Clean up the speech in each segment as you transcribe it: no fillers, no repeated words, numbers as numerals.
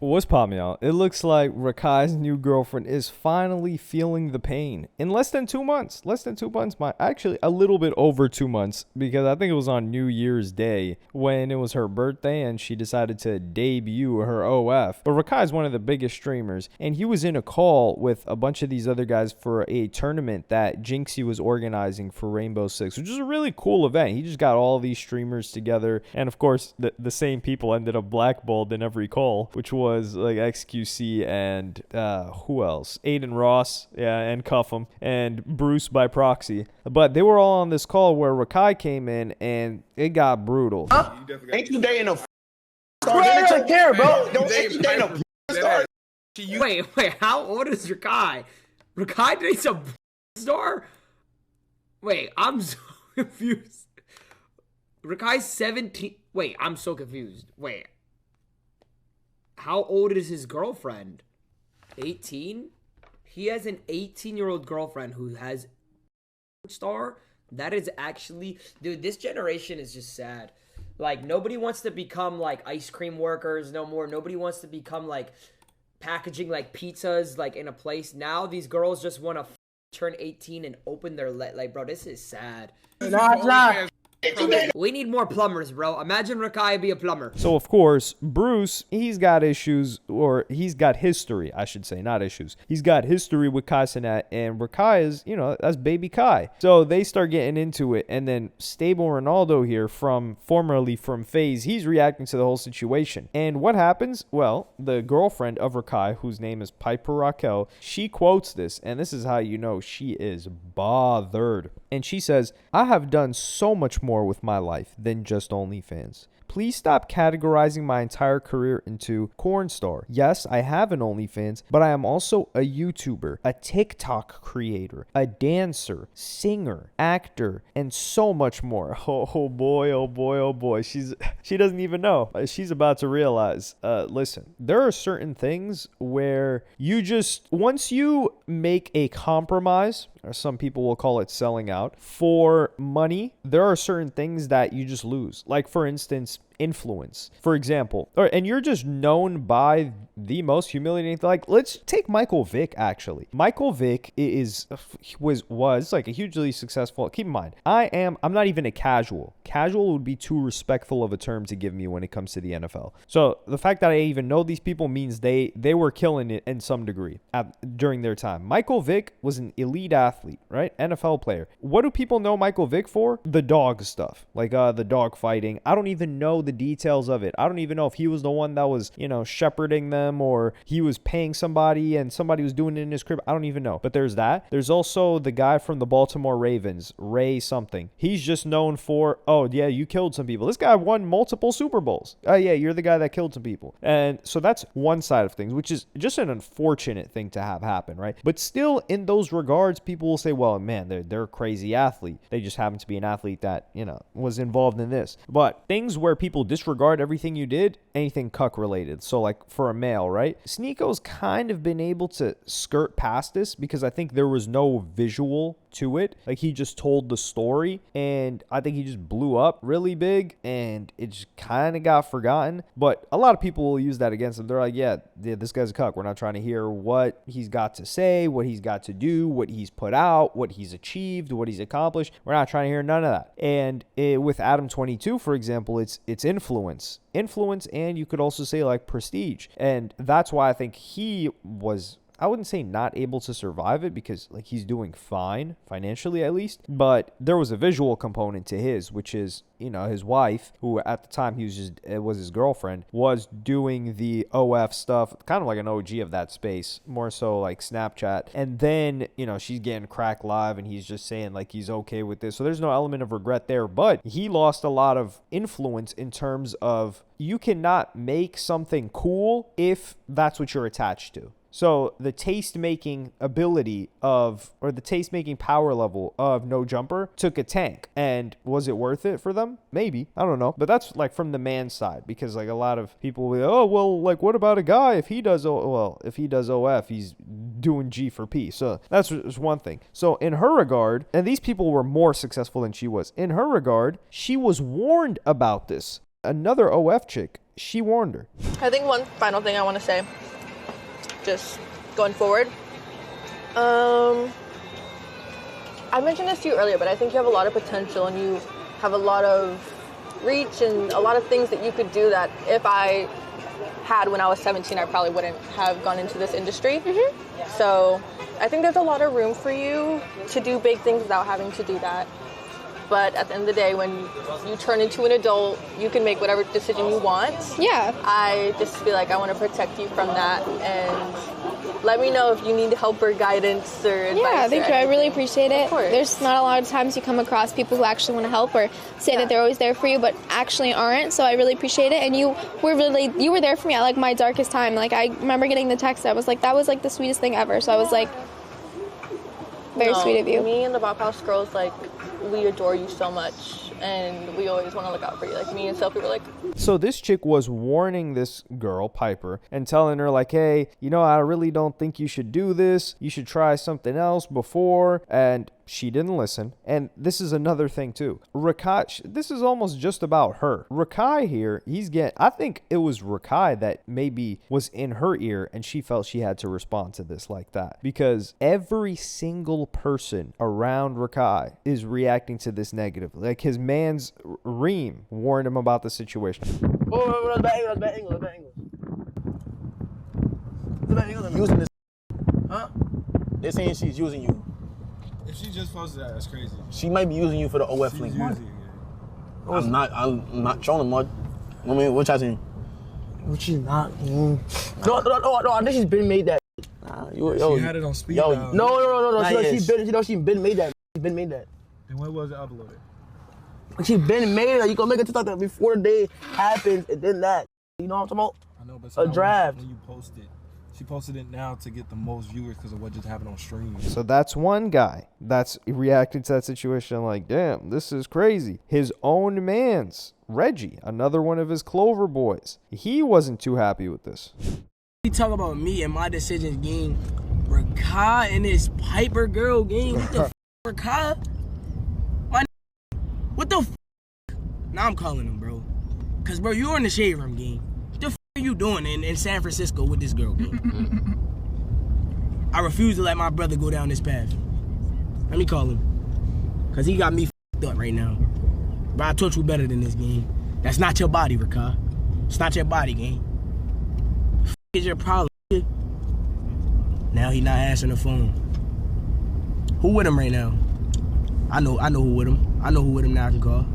What's popping out? It looks like Rakai's new girlfriend is finally feeling the pain in less than 2 months. Less than 2 months, actually a little bit over 2 months, because I think it was on New Year's Day when it was her birthday and she decided to debut her OF. But Rakai's one of the biggest streamers, and he was in a call with a bunch of these other guys for a tournament that Jinxie was organizing for Rainbow Six, which is a really cool event. He just got all these streamers together, and of course, the same people ended up blackballed in every call, which was like XQC and who else? Aiden Ross, yeah, and Cuffham, and Bruce by proxy. But they were all on this call where Rakai came in, and it got brutal. Ain't you dating a star? They don't care, bro. Ain't you dating a star? Wait, how old is Rakai? Rakai dates a star? Wait, I'm so confused. Rakai's 17. Wait, I'm so confused. Wait. How old is his girlfriend? 18? He has an 18-year-old girlfriend who has star. That is actually, dude, this generation is just sad. Like, nobody wants to become like ice cream workers no more. Nobody wants to become like packaging like pizzas like in a place. Now these girls just want to turn 18 and open their like, bro, this is sad. Nah. We need more plumbers, bro. Imagine Rakai be a plumber. So, of course, Bruce, he's got issues, or he's got history, I should say, not issues. He's got history with Kai Cenat, and Rakai is, that's baby Kai. So they start getting into it, and then Stable Ronaldo here, formerly from FaZe, he's reacting to the whole situation. And what happens? Well, the girlfriend of Rakai, whose name is Piper Raquel, she quotes this, and this is how you know she is bothered. And she says, "I have done so much more with my life than just OnlyFans. Please stop categorizing my entire career into corn star. Yes, I have an OnlyFans, but I am also a YouTuber, a TikTok creator, a dancer, singer, actor, and so much more." Oh boy, oh boy, oh boy. She doesn't even know. She's about to realize, listen, there are certain things where once you make a compromise, or some people will call it selling out, for money, there are certain things that you just lose. Like, for instance, influence, for example, and you're just known by the most humiliating thing. Like, let's take Michael Vick. Actually, Michael Vick was like a hugely successful. Keep in mind, I'm not even a casual. Casual would be too respectful of a term to give me when it comes to the NFL. So the fact that I even know these people means they were killing it in some degree during their time. Michael Vick was an elite athlete, right? NFL player. What do people know Michael Vick for? The dog stuff, like the dog fighting. I don't even know the details of it. I don't even know if he was the one that was, shepherding them, or he was paying somebody and somebody was doing it in his crib. I don't even know. But there's that. There's also the guy from the Baltimore Ravens, Ray something. He's just known for, oh yeah, you killed some people. This guy won multiple Super Bowls. Oh yeah, you're the guy that killed some people. And so that's one side of things, which is just an unfortunate thing to have happen, right? But still, in those regards, people will say, well, man, they're a crazy athlete. They just happen to be an athlete that, was involved in this. But things where people disregard everything you did, anything cuck related. So like for a male, right? Sneako's kind of been able to skirt past this because I think there was no visual to it. Like, he just told the story, and I think he just blew up really big, and it just kind of got forgotten. But a lot of people will use that against him. They're like, yeah, this guy's a cuck. We're not trying to hear what he's got to say, what he's got to do, what he's put out, what he's achieved, what he's accomplished. We're not trying to hear none of that. And with Adam 22, for example, it's influence, and you could also say like prestige. And that's why I think he was, I wouldn't say not able to survive it, because like he's doing fine financially at least, but there was a visual component to his, which is, his wife, who at the time it was his girlfriend, was doing the OF stuff, kind of like an OG of that space, more so like Snapchat. And then, she's getting cracked live, and he's just saying like he's okay with this. So there's no element of regret there, but he lost a lot of influence in terms of, you cannot make something cool if that's what you're attached to. So the taste-making ability of, or the taste-making power level of No Jumper took a tank. And was it worth it for them? Maybe. I don't know. But that's like from the man's side, because like a lot of people will, oh, well, like what about a guy if he does, if he does OF, he's doing G for P. So that's just one thing. So in her regard, and these people were more successful than she was, in her regard, she was warned about this. Another OF chick, she warned her. I think one final thing I want to say, just going forward. I mentioned this to you earlier, but I think you have a lot of potential and you have a lot of reach and a lot of things that you could do that if I had when I was 17, I probably wouldn't have gone into this industry. So I think there's a lot of room for you to do big things without having to do that. But at the end of the day, when you turn into an adult, you can make whatever decision you want. Yeah. I just feel like I want to protect you from that, and let me know if you need help or guidance or advice. Yeah, thank you. I really appreciate it. Of course. There's not a lot of times you come across people who actually want to help or say that they're always there for you, but actually aren't. So I really appreciate it. And you were there for me at like my darkest time. Like I remember getting the text. I was like, that was like the sweetest thing ever. So I was like, very sweet of you. Me and the Bop House girls, like, we adore you so much, and we always want to look out for you. Like, me and Sophie were like... So this chick was warning this girl, Piper, and telling her, like, hey, you know, I really don't think you should do this. You should try something else before. And she didn't listen. And this is another thing, too. Rakai, this is almost just about her. Rakai here, I think it was Rakai that maybe was in her ear, and she felt she had to respond to this like that. Because every single person around Rakai is reacting to this negatively. Like, his man's Reem warned him about the situation. Oh, that's bad angle. Using this, huh? They're saying she's using you. If she just posted that, that's crazy. She might be using you for the OF link. I'm not showing them much. I mean, what y'all saying? What you not? No, I think she's been made that. She had it on speed dial. No. She been made that. She's been made that. Then when was it uploaded? She been made that. You gonna make a TikTok that before the day happens and then that. You know what I'm talking about? I know, but a draft. When you post it, she posted it now to get the most viewers because of what just happened on stream. So that's one guy that's reacting to that situation like, damn, this is crazy. His own man's, Reggie, another one of his Clover boys. He wasn't too happy with this. We talk about me and my decisions game. Rakai and this Piper girl game. What the Rakai? What the Now I'm calling him, bro. Cause bro, you're in the shade room game. What the are you doing in San Francisco with this girl game? I refuse to let my brother go down this path. Let me call him. Cause he got me up right now. Bro, I taught you better than this game. That's not your body, Rakai. It's not your body, game. Is your problem? Now he not answering the phone. Who with him right now? I know who with him. I know who with him now I can call.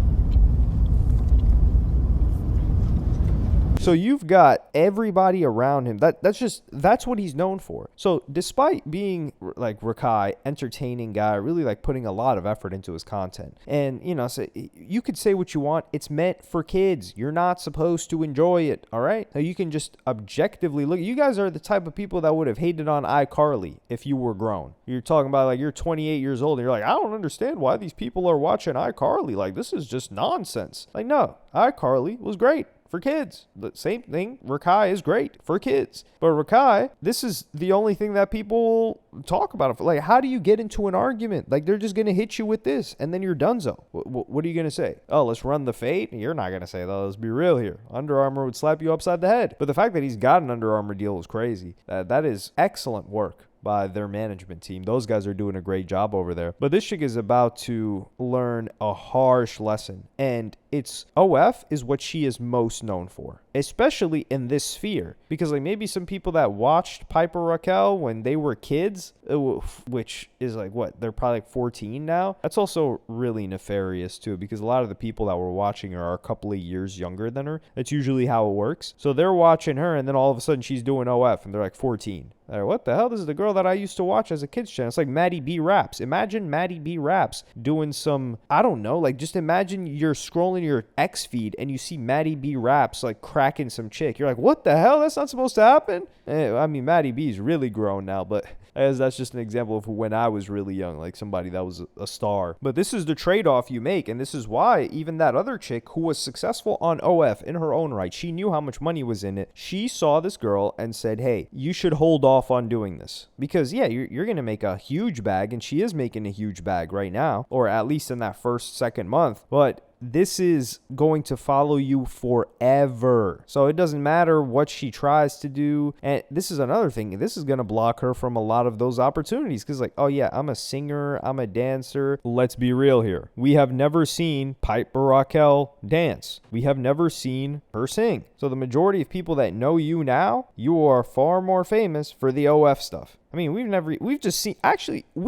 So you've got everybody around him. That's what he's known for. So despite being like Rakai, entertaining guy, really like putting a lot of effort into his content. And, you know, so you could say what you want. It's meant for kids. You're not supposed to enjoy it. All right. Now you can just objectively look. You guys are the type of people that would have hated on iCarly if you were grown. You're talking about like you're 28 years old and you're like, I don't understand why these people are watching iCarly. Like, this is just nonsense. Like, no, iCarly was great for kids. The same thing, Rakai is great for kids. But Rakai, this is the only thing that people talk about. Like, how do you get into an argument? Like, they're just going to hit you with this, and then you're donezo. What are you going to say? Oh, let's run the fade? You're not going to say that. Let's be real here. Under Armour would slap you upside the head. But the fact that he's got an Under Armour deal is crazy. That is excellent work by their management team. Those guys are doing a great job over there. But this chick is about to learn a harsh lesson. And it's OF is what she is most known for, especially in this sphere. Because like maybe some people that watched Piper Raquel when they were kids, which is like what, they're probably like 14 now. That's also really nefarious too, because a lot of the people that were watching her are a couple of years younger than her. That's usually how it works. So they're watching her and then all of a sudden she's doing OF and they're like 14. Like, what the hell? This is the girl that I used to watch as a kid's channel. It's like Maddie B Raps. Imagine Maddie B Raps doing some, I don't know, like just imagine you're scrolling your X feed and you see Maddie B Raps like cracking some chick. You're like, what the hell? That's not supposed to happen. I mean, Maddie B's really grown now, but as that's just an example of when I was really young, like somebody that was a star. But this is the trade-off you make, and this is why even that other chick who was successful on OF in her own right, she knew how much money was in it. She saw this girl and said, hey, you should hold off on doing this. Because, yeah, you're going to make a huge bag, and she is making a huge bag right now, or at least in that first, second month. But this is going to follow you forever. So it doesn't matter what she tries to do. And this is another thing. This is going to block her from a lot of those opportunities. Because like, oh yeah, I'm a singer, I'm a dancer. Let's be real here. We have never seen Piper Raquel dance. We have never seen her sing. So the majority of people that know you now, you are far more famous for the OF stuff. I mean, we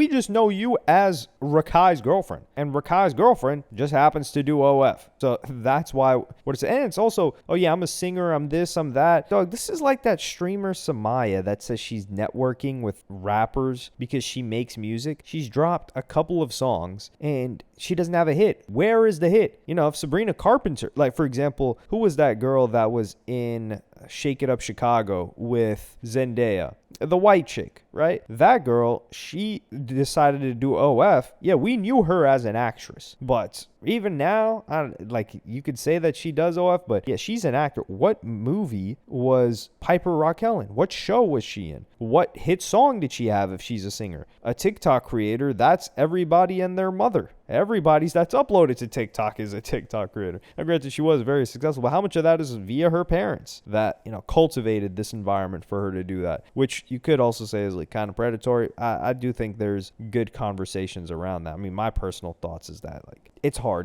just know you as Rakai's girlfriend. And Rakai's girlfriend just happens to do OF. So that's why, and it's also, oh yeah, I'm a singer, I'm this, I'm that. Dog, this is like that streamer Samaya that says she's networking with rappers because she makes music. She's dropped a couple of songs and she doesn't have a hit. Where is the hit? You know, if Sabrina Carpenter, like for example, who was that girl that was in Shake It Up Chicago with Zendaya? The white chick, right? That girl, she decided to do OF. Yeah, we knew her as an actress, but even now, like you could say that she does OF, but yeah, she's an actor. What movie was Piper Raquel in? What show was she in? What hit song did she have if she's a singer? A TikTok creator, that's everybody and their mother. Everybody's that's uploaded to TikTok is a TikTok creator. Now, granted, she was very successful, but how much of that is via her parents that, you know, cultivated this environment for her to do that? Which you could also say is like kind of predatory. I do think there's good conversations around that. I mean, my personal thoughts is that like it's hard.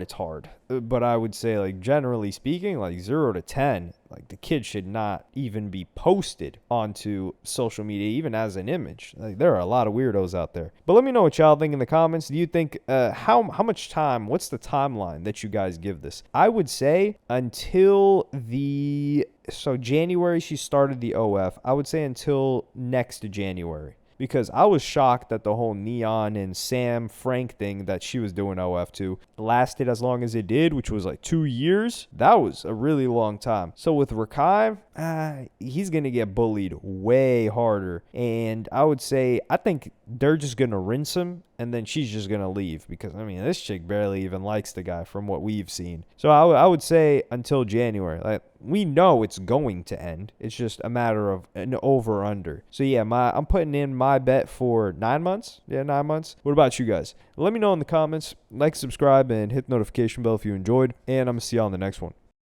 But I would say like generally speaking, like 0 to 10, like the kid should not even be posted onto social media, even as an image. Like there are a lot of weirdos out there. But let me know what y'all think in the comments. Do you think how much time? What's the timeline that you guys give this? I would say until January she started the OF. I would say until next January. Because I was shocked that the whole Neon and Sam Frank thing that she was doing OF to lasted as long as it did, which was like 2 years. That was a really long time. So with Rakai, he's going to get bullied way harder. And I would say, I think they're just going to rinse him and then she's just going to leave. Because, I mean, this chick barely even likes the guy from what we've seen. So I would say until January. Like, we know it's going to end. It's just a matter of an over or under. So yeah, I'm putting in my bet for 9 months. Yeah, 9 months. What about you guys? Let me know in the comments. Like, subscribe, and hit the notification bell if you enjoyed. And I'm going to see you on the next one.